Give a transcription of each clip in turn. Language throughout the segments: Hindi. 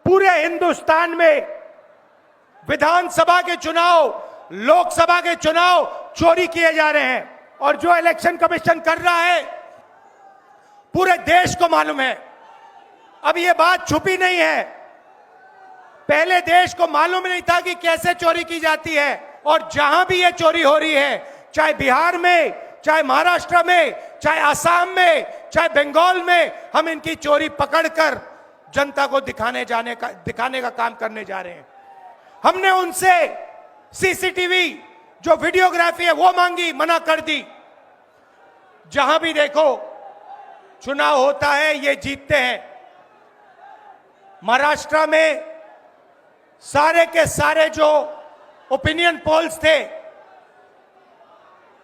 पूरे हिंदुस्तान में विधानसभा के चुनाव, लोकसभा के चुनाव चोरी किए जा रहे हैं। और जो इलेक्शन कमीशन कर रहा है पूरे देश को मालूम है। अब ये बात छुपी नहीं है, पहले देश को मालूम नहीं था कि कैसे चोरी की जाती है। और जहां भी ये चोरी हो रही है, चाहे बिहार में, चाहे महाराष्ट्र में, चाहे असम में, चाहे बंगाल में, हम इनकी चोरी पकड़कर जनता को दिखाने का काम करने जा रहे हैं। हमने उनसे सीसीटीवी जो वीडियोग्राफी है वो मांगी, मना कर दी। जहां भी देखो चुनाव होता है ये जीतते हैं। महाराष्ट्र में सारे के सारे जो ओपिनियन पोल्स थे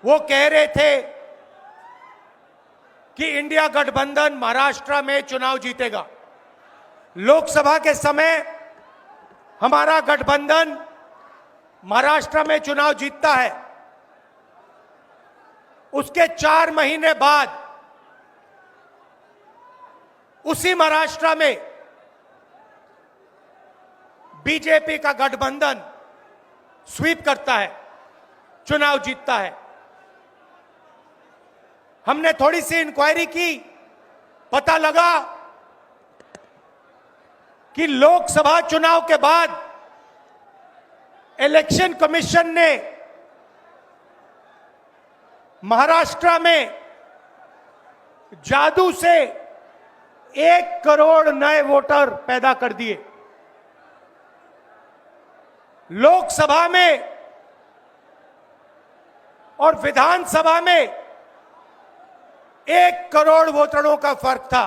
वो कह रहे थे कि इंडिया गठबंधन महाराष्ट्र में चुनाव जीतेगा। लोकसभा के समय हमारा गठबंधन महाराष्ट्र में चुनाव जीतता है। उसके 4 महीने बाद उसी महाराष्ट्र में बीजेपी का गठबंधन स्वीप करता है, चुनाव जीतता है। हमने थोड़ी सी इंक्वायरी की, पता लगा कि लोकसभा चुनाव के बाद इलेक्शन कमीशन ने महाराष्ट्र में जादू से 1 करोड़ नए वोटर पैदा कर दिए। लोकसभा में और विधानसभा में 1 करोड़ वोटरों का फर्क था।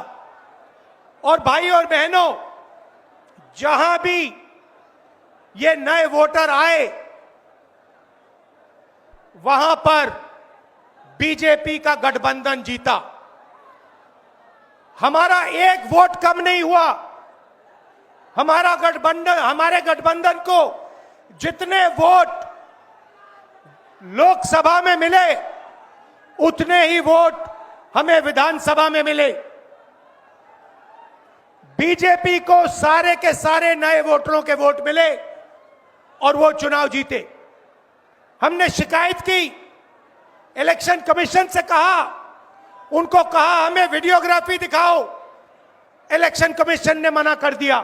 और भाई और बहनों, जहां भी ये नए वोटर आए वहां पर बीजेपी का गठबंधन जीता। हमारा 1 वोट कम नहीं हुआ। हमारे गठबंधन को जितने वोट लोकसभा में मिले उतने ही वोट हमें विधानसभा में मिले। बीजेपी को सारे के सारे नए वोटरों के वोट मिले और वो चुनाव जीते। हमने शिकायत की, इलेक्शन कमीशन से कहा, उनको कहा हमें वीडियोग्राफी दिखाओ। इलेक्शन कमीशन ने मना कर दिया।